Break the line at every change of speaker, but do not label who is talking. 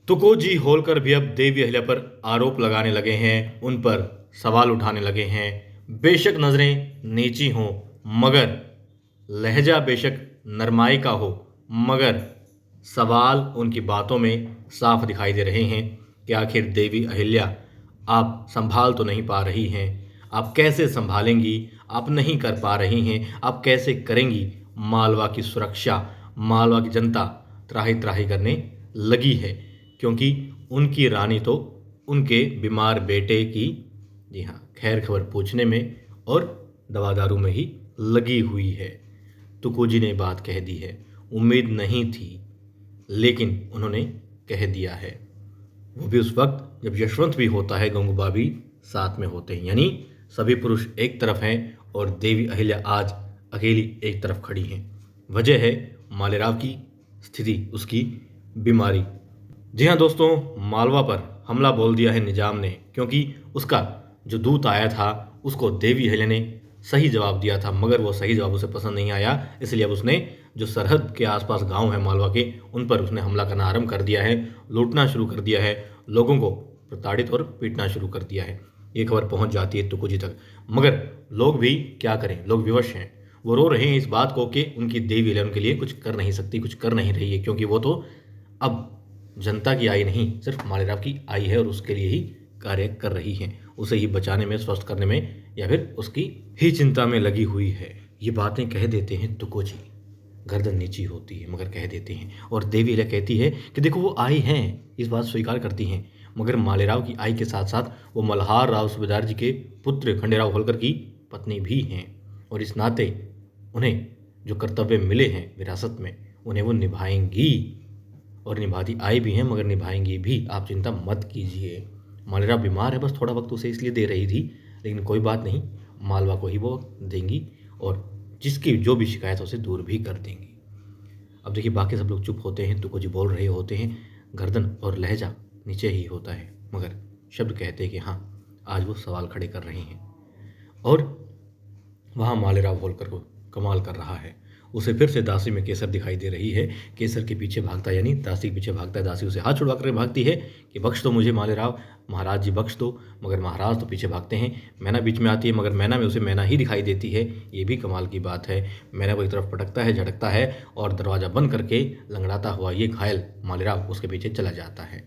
तुकोजी होलकर भी अब देवी अहिल्या पर आरोप लगाने लगे हैं, उन पर सवाल उठाने लगे हैं। बेशक नजरें नीची हों, मगर लहजा बेशक नरमाई का हो, मगर सवाल उनकी बातों में साफ दिखाई दे रहे हैं कि आखिर देवी अहिल्या आप संभाल तो नहीं पा रही हैं, आप कैसे संभालेंगी, आप नहीं कर पा रही हैं, आप कैसे करेंगी। मालवा की सुरक्षा, मालवा की जनता त्राही त्राही करने लगी है, क्योंकि उनकी रानी तो उनके बीमार बेटे की, जी हाँ, खैर खबर पूछने में और दवा दारू में ही लगी हुई है। तुकोजी ने बात कह दी है, उम्मीद नहीं थी लेकिन उन्होंने कह दिया है। वो भी उस वक्त जब यशवंत भी होता है, गंगूबा भी साथ में होते हैं, यानी सभी पुरुष एक तरफ हैं और देवी अहिल्या आज अकेली एक तरफ खड़ी हैं। वजह है मालेराव की स्थिति, उसकी बीमारी। जी हाँ दोस्तों, मालवा पर हमला बोल दिया है निजाम ने, क्योंकि उसका जो दूत आया था उसको देवी अहिल्या ने सही जवाब दिया था, मगर वो सही जवाब उसे पसंद नहीं आया। इसलिए अब उसने जो सरहद के आसपास गांव है मालवा के, उन पर उसने हमला करना आरंभ कर दिया है, लूटना शुरू कर दिया है, लोगों को प्रताड़ित और पीटना शुरू कर दिया है। ये खबर पहुंच जाती है तुकोजी तक, मगर लोग भी क्या करें, लोग विवश हैं। वो रो रहे हैं इस बात को कि उनकी देवी अहिल्या उनके लिए कुछ कर नहीं सकती, कुछ कर नहीं रही है, क्योंकि वो तो अब जनता की आई नहीं, सिर्फ मालेराव की आई है और उसके लिए ही कार्य कर रही हैं, उसे ही बचाने में, स्वस्थ करने में, या फिर उसकी ही चिंता में लगी हुई है। ये बातें कह देते हैं तुकोजी, गर्दन नीची होती है मगर कह देते हैं। और देवी अहिल्या कहती है कि देखो वो आई हैं, इस बात स्वीकार करती हैं, मगर मालेराव की आई के साथ साथ वो मल्हार राव सूबेदार जी के पुत्र खंडेराव होलकर की पत्नी भी हैं, और इस नाते उन्हें जो कर्तव्य मिले हैं विरासत में, उन्हें वो निभाएंगी, और निभाती आई भी हैं मगर निभाएंगी भी। आप चिंता मत कीजिए। मालेराव बीमार है, बस थोड़ा वक्त उसे इसलिए दे रही थी, लेकिन कोई बात नहीं, मालवा को ही वो देंगी और जिसकी जो भी शिकायत है उसे दूर भी कर देंगी। अब देखिए बाकी सब लोग चुप होते हैं, तुकोजी बोल रहे होते हैं, गर्दन और लहजा नीचे ही होता है, मगर शब्द कहते हैं कि हाँ, आज वो सवाल खड़े कर रहे हैं। और वहाँ मालेराव होलकर को कमाल कर रहा है, उसे फिर से दासी में केसर दिखाई दे रही है। केसर के पीछे भागता, यानी दासी के पीछे भागता है। दासी उसे हाथ छुड़वा कर भागती है कि बख्श दो मुझे मालेराव, महाराज जी बख्श दो, मगर महाराज तो पीछे भागते हैं। मैना बीच में आती है, मगर मैना में उसे मैना ही दिखाई देती है। ये भी कमाल की बात है। मैना को एक तरफ पटकता है, झटकता है और दरवाज़ा बंद करके लंगड़ाता हुआ ये घायल मालेराव उसके पीछे चला जाता है।